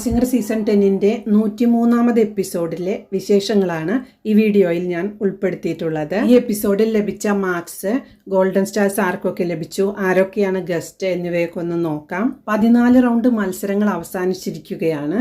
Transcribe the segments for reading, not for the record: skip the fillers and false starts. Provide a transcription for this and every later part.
Singer season 10ന്റെ 103ാമത് എപ്പിസോഡിലെ വിശേഷങ്ങളാണ് ഈ വീഡിയോയിൽ ഞാൻ ഉൾപ്പെടുത്തിയിട്ടുള്ളത്. ഈ എപ്പിസോഡിൽ ലഭിച്ച മാർക്സ്, ഗോൾഡൻ സ്റ്റാർസ് ആർക്കൊക്കെ ലഭിച്ചു, ആരൊക്കെയാണ് ഗസ്റ്റ് എന്നിവയൊക്കെ ഒന്ന് നോക്കാം. 14 റൗണ്ട് മത്സരങ്ങൾ അവസാനിച്ചിരിക്കുകയാണ്.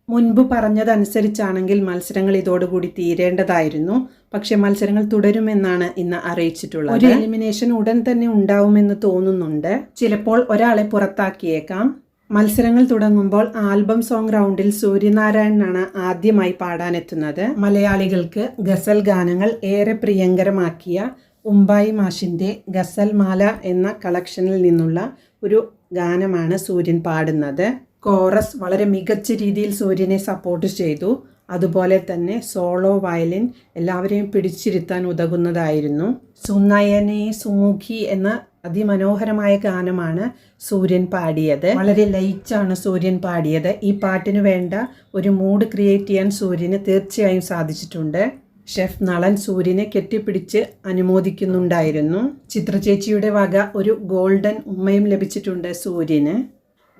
മുൻപ് പറഞ്ഞതനുസരിച്ചാണെങ്കിൽ മത്സരങ്ങൾ ഇതോടുകൂടി തീരേണ്ടതായിരുന്നു. പക്ഷെ മത്സരങ്ങൾ തുടരുമെന്നാണ് ഇന്ന് അറിയിച്ചിട്ടുള്ളത്. ഒരു എലിമിനേഷൻ ഉടൻ തന്നെ ഉണ്ടാവുമെന്ന് തോന്നുന്നുണ്ട്. ചിലപ്പോൾ ഒരാളെ പുറത്താക്കിയേക്കാം. മത്സരങ്ങൾ തുടങ്ങുമ്പോൾ ആൽബം സോങ് റൗണ്ടിൽ സൂര്യനാരായണനാണ് ആദ്യമായി പാടാനെത്തുന്നത്. മലയാളികൾക്ക് ഗസൽ ഗാനങ്ങൾ ഏറെ പ്രിയങ്കരമാക്കിയ ഉമ്പായി മാഷിൻ്റെ ഗസൽ മാല എന്ന കളക്ഷനിൽ നിന്നുള്ള ഒരു ഗാനമാണ് സൂര്യൻ പാടുന്നത്. കോറസ് വളരെ മികച്ച രീതിയിൽ സൂര്യനെ സപ്പോർട്ട് ചെയ്തു. അതുപോലെ തന്നെ സോളോ വയലിൻ എല്ലാവരെയും പിടിച്ചിരുത്താൻ ഉതകുന്നതായിരുന്നു. സുനയനെ സുമുഖി എന്ന അതിമനോഹരമായ ഗാനമാണ് സൂര്യൻ പാടിയത്. വളരെ ലയിച്ചാണ് സൂര്യൻ പാടിയത്. ഈ പാട്ടിന് വേണ്ട ഒരു മൂഡ് ക്രിയേറ്റ് ചെയ്യാൻ സൂര്യന് തീർച്ചയായും സാധിച്ചിട്ടുണ്ട്. ഷെഫ് നളൻ സൂര്യനെ കെട്ടിപ്പിടിച്ച് അനുമോദിക്കുന്നുണ്ടായിരുന്നു. ചിത്രചേച്ചിയുടെ വക ഒരു ഗോൾഡൻ ഉമ്മയും ലഭിച്ചിട്ടുണ്ട് സൂര്യന്.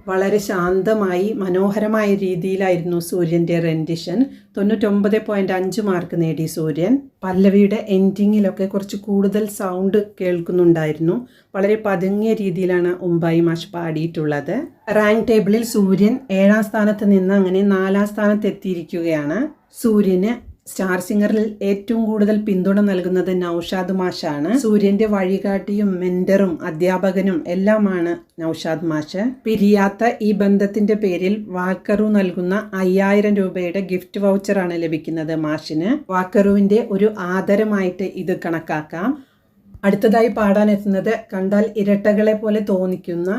വളരെ ശാന്തമായി മനോഹരമായ രീതിയിലായിരുന്നു സൂര്യൻ്റെ റെൻഡിഷൻ. 99.5 മാർക്ക് നേടി സൂര്യൻ. പല്ലവിയുടെ എൻഡിങ്ങിലൊക്കെ കുറച്ച് കൂടുതൽ സൗണ്ട് കേൾക്കുന്നുണ്ടായിരുന്നു. വളരെ പതുങ്ങിയ രീതിയിലാണ് ഉമ്പായി മാഷ് പാടിയിട്ടുള്ളത്. റാങ്ക് ടേബിളിൽ സൂര്യൻ 7ാം സ്ഥാനത്ത് നിന്ന് അങ്ങനെ 4ാം സ്ഥാനത്ത് എത്തിയിരിക്കുകയാണ്. സൂര്യന് സ്റ്റാർ സിംഗറിൽ ഏറ്റവും കൂടുതൽ പിന്തുണ നൽകുന്നത് നൗഷാദ് മാഷാണ്. സൂര്യന്റെ വഴികാട്ടിയും മെന്ററും അധ്യാപകനും എല്ലാമാണ് നൗഷാദ് മാഷ്. പിരിയാത്ത ഈ ബന്ധത്തിന്റെ പേരിൽ വാക്കറു നൽകുന്ന 5000 രൂപയുടെ ഗിഫ്റ്റ് വൗച്ചറാണ് ലഭിക്കുന്നത് മാഷിന്. വാക്കറുവിന്റെ ഒരു ആദരമായിട്ട് ഇത് കണക്കാക്കാം. അടുത്തതായി പാടാനെത്തുന്നത് കണ്ടാൽ ഇരട്ടകളെ പോലെ തോന്നിക്കുന്ന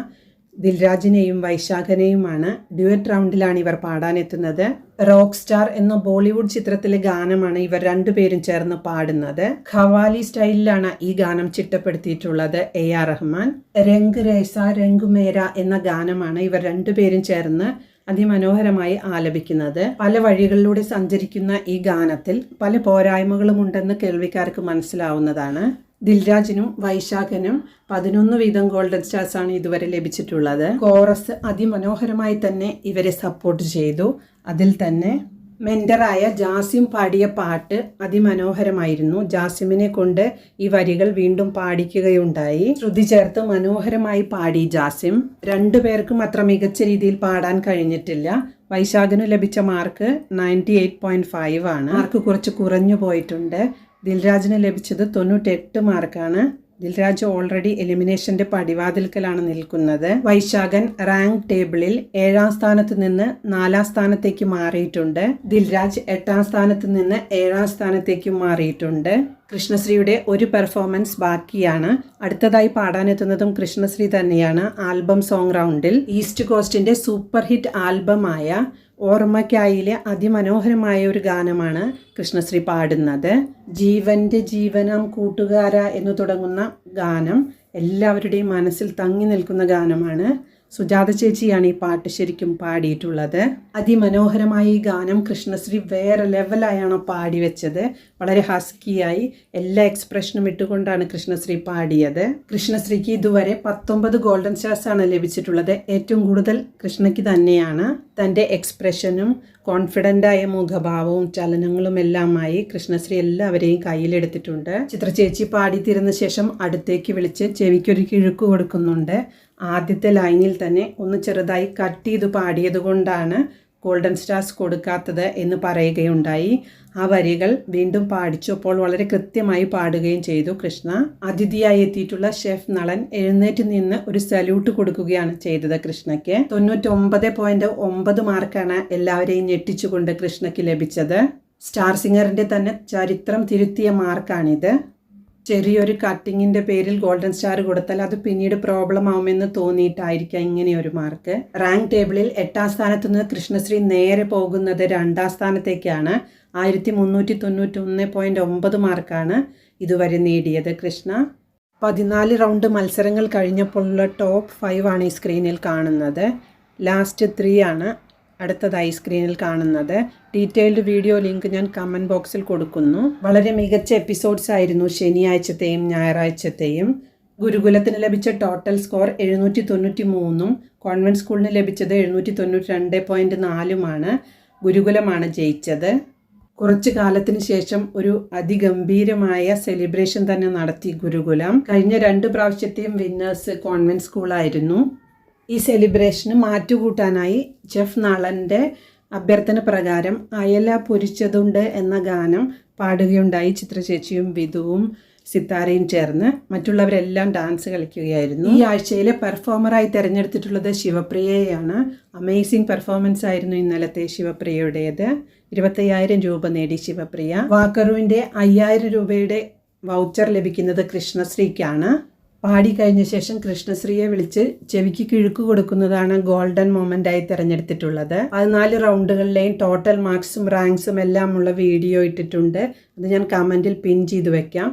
ദിൽരാജിനെയും വൈശാഖനെയുമാണ്. ഡ്യുവറ്റ് റൗണ്ടിലാണ് ഇവർ പാടാനെത്തുന്നത്. റോക്ക് സ്റ്റാർ എന്ന ബോളിവുഡ് ചിത്രത്തിലെ ഗാനമാണ് ഇവർ രണ്ടുപേരും ചേർന്ന് പാടുന്നത്. ഖവാലി സ്റ്റൈലിലാണ് ഈ ഗാനം ചിട്ടപ്പെടുത്തിയിട്ടുള്ളത് AR റഹ്മാൻ. രംഗ് രേസ രംഗ് മേര എന്ന ഗാനമാണ് ഇവർ രണ്ടുപേരും ചേർന്ന് അതിമനോഹരമായി ആലപിക്കുന്നത്. പല വഴികളിലൂടെ സഞ്ചരിക്കുന്ന ഈ ഗാനത്തിൽ പല പോരായ്മകളും ഉണ്ടെന്ന് കേൾവിക്കാർക്ക് മനസ്സിലാവുന്നതാണ്. ദിൽരാജിനും വൈശാഖനും 11 വീതം ഗോൾഡൻ സ്റ്റാർസ് ആണ് ഇതുവരെ ലഭിച്ചിട്ടുള്ളത്. കോറസ് അതിമനോഹരമായി തന്നെ ഇവരെ സപ്പോർട്ട് ചെയ്തു. അതിൽ തന്നെ മെന്ററായ ജാസിം പാടിയ പാട്ട് അതിമനോഹരമായിരുന്നു. ജാസിമിനെ കൊണ്ട് ഈ വരികൾ വീണ്ടും പാടിക്കുകയുണ്ടായി. ശ്രുതി ചേർത്ത് മനോഹരമായി പാടി ജാസിം. രണ്ടുപേർക്കും അത്ര മികച്ച രീതിയിൽ പാടാൻ കഴിഞ്ഞിട്ടില്ല. വൈശാഖന് ലഭിച്ച മാർക്ക് 98.5 ആണ്. മാർക്ക് കുറച്ച് കുറഞ്ഞു പോയിട്ടുണ്ട്. ദിൽരാജിന് ലഭിച്ചത് 98 മാർക്കാണ്. ദിൽരാജ് ഓൾറെഡി എലിമിനേഷന്റെ പടിവാതിൽക്കലാണ് നിൽക്കുന്നത്. വൈശാഖൻ റാങ്ക് ടേബിളിൽ 7ാം സ്ഥാനത്ത് നിന്ന് 4ാം സ്ഥാനത്തേക്ക് മാറിയിട്ടുണ്ട്. ദിൽരാജ് 8ാം സ്ഥാനത്ത് നിന്ന് 7ാം സ്ഥാനത്തേക്ക് മാറിയിട്ടുണ്ട്. കൃഷ്ണശ്രീയുടെ ഒരു പെർഫോമൻസ് ബാക്കിയാണ്. അടുത്തതായി പാടാനെത്തുന്നതും കൃഷ്ണശ്രീ തന്നെയാണ്. ആൽബം സോങ് റൗണ്ടിൽ ഈസ്റ്റ് കോസ്റ്റിന്റെ സൂപ്പർ ഹിറ്റ് ആൽബമായ ഓർമ്മയ്ക്കായിലെ അതിമനോഹരമായ ഒരു ഗാനമാണ് കൃഷ്ണശ്രീ പാടുന്നത്. ജീവന്റെ ജീവനാം കൂട്ടുകാര എന്ന് തുടങ്ങുന്ന ഗാനം എല്ലാവരുടെയും മനസ്സിൽ തങ്ങി നിൽക്കുന്ന ഗാനമാണ്. സുജാത ചേച്ചിയാണ് ഈ പാട്ട് ശരിക്കും പാടിയിട്ടുള്ളത്. അതിമനോഹരമായ ഈ ഗാനം കൃഷ്ണശ്രീ വേറെ ലെവലായാണ് പാടിവെച്ചത്. വളരെ ഹസ്കിയായി എല്ലാ എക്സ്പ്രഷനും ഇട്ടുകൊണ്ടാണ് കൃഷ്ണശ്രീ പാടിയത്. കൃഷ്ണശ്രീക്ക് ഇതുവരെ 19 ഗോൾഡൻ സ്റ്റാർസ് ആണ് ലഭിച്ചിട്ടുള്ളത്. ഏറ്റവും കൂടുതൽ കൃഷ്ണയ്ക്ക് തന്നെയാണ്. തൻ്റെ എക്സ്പ്രഷനും കോൺഫിഡൻ്റായ മുഖഭാവവും ചലനങ്ങളും എല്ലാമായി കൃഷ്ണശ്രീ എല്ലാവരെയും കയ്യിലെടുത്തിട്ടുണ്ട്. ചിത്രചേച്ചി പാടിത്തീരുന്ന ശേഷം അടുത്തേക്ക് വിളിച്ച് ചെവിക്കൊരു കിഴുക്ക് കൊടുക്കുന്നുണ്ട്. ആദ്യത്തെ ലൈനിൽ തന്നെ ഒന്ന് ചെറുതായി കട്ട് ചെയ്ത് പാടിയത് കൊണ്ടാണ് ഗോൾഡൻ സ്റ്റാർസ് കൊടുക്കാത്തത് എന്ന് പറയുകയുണ്ടായി. ആ വരികൾ വീണ്ടും പാടിച്ചപ്പോൾ വളരെ കൃത്യമായി പാടുകയും ചെയ്തു കൃഷ്ണ. അതിഥിയായി എത്തിയിട്ടുള്ള ഷെഫ് നളൻ എഴുന്നേറ്റ് നിന്ന് ഒരു സല്യൂട്ട് കൊടുക്കുകയാണ് ചെയ്തത് കൃഷ്ണയ്ക്ക്. 99.9 മാർക്കാണ് എല്ലാവരെയും ഞെട്ടിച്ചുകൊണ്ട് കൃഷ്ണയ്ക്ക് ലഭിച്ചത്. സ്റ്റാർ സിംഗറിന്റെ തന്നെ ചരിത്രം തിരുത്തിയ മാർക്കാണിത്. ചെറിയൊരു കട്ടിങ്ങിന്റെ പേരിൽ ഗോൾഡൻ സ്റ്റാർ കൊടുത്താൽ അത് പിന്നീട് പ്രോബ്ലം ആവുമെന്ന് തോന്നിയിട്ടായിരിക്കാം ഇങ്ങനെയൊരു മാർക്ക്. റാങ്ക് ടേബിളിൽ 8ാം സ്ഥാനത്ത് നിന്ന് കൃഷ്ണശ്രീ നേരെ പോകുന്നത് 2ാം സ്ഥാനത്തേക്കാണ്. 1391.9 മാർക്കാണ് ഇതുവരെ നേടിയത് കൃഷ്ണ. 14 റൗണ്ട് മത്സരങ്ങൾ കഴിഞ്ഞപ്പോഴുള്ള ടോപ്പ് 5 ആണ് ഈ സ്ക്രീനിൽ കാണുന്നത്. ലാസ്റ്റ് 3 ആണ് അടുത്തതായി സ്ക്രീനിൽ കാണുന്നത്. ഡീറ്റെയിൽഡ് വീഡിയോ ലിങ്ക് ഞാൻ കമൻറ്റ് ബോക്സിൽ കൊടുക്കുന്നു. വളരെ മികച്ച എപ്പിസോഡ്സ് ആയിരുന്നു ശനിയാഴ്ചത്തെയും ഞായറാഴ്ചത്തെയും. ഗുരുകുലത്തിന് ലഭിച്ച ടോട്ടൽ സ്കോർ 793ഉം കോൺവെൻറ്റ് സ്കൂളിന് ലഭിച്ചത് 792.4ഉമാണ്. ഗുരുകുലമാണ് ജയിച്ചത്. കുറച്ചു കാലത്തിന് ശേഷം ഒരു അതിഗംഭീരമായ സെലിബ്രേഷൻ തന്നെ നടത്തി ഗുരുകുലം. കഴിഞ്ഞ 2 പ്രാവശ്യത്തെയും വിന്നേഴ്സ് കോൺവെൻറ്റ് സ്കൂളായിരുന്നു. ഈ സെലിബ്രേഷന് മാറ്റുകൂട്ടാനായി ചെഫ് നളൻ്റെ അഭ്യർത്ഥന പ്രകാരം അയല പൊരിച്ചതുണ്ട് എന്ന ഗാനം പാടുകയുണ്ടായി. ചിത്രചേച്ചിയും വിധുവും സിത്താരയും ചേർന്ന്. മറ്റുള്ളവരെല്ലാം ഡാൻസ് കളിക്കുകയായിരുന്നു. ഈ ആഴ്ചയിലെ പെർഫോമറായി തിരഞ്ഞെടുത്തിട്ടുള്ളത് ശിവപ്രിയയാണ്. അമേസിംഗ് പെർഫോമൻസ് ആയിരുന്നു ഇന്നലത്തെ ശിവപ്രിയയുടേത്. 25,000 രൂപ നേടി ശിവപ്രിയ. വാക്കറുവിൻ്റെ 5,000 രൂപയുടെ വൗച്ചർ ലഭിക്കുന്നത് കൃഷ്ണശ്രീക്കാണ്. പാടി കഴിഞ്ഞ ശേഷം കൃഷ്ണശ്രീയെ വിളിച്ച് ചെവിക്ക് കിഴുക്ക് കൊടുക്കുന്നതാണ് ഗോൾഡൻ മൊമെൻ്റായി തിരഞ്ഞെടുത്തിട്ടുള്ളത്. 14 റൗണ്ടുകളിലെയും ടോട്ടൽ മാർക്സും റാങ്ക്സും എല്ലാം ഉള്ള വീഡിയോ ഇട്ടിട്ടുണ്ട്. അത് ഞാൻ കമൻറ്റിൽ പിൻ ചെയ്ത് വെക്കാം.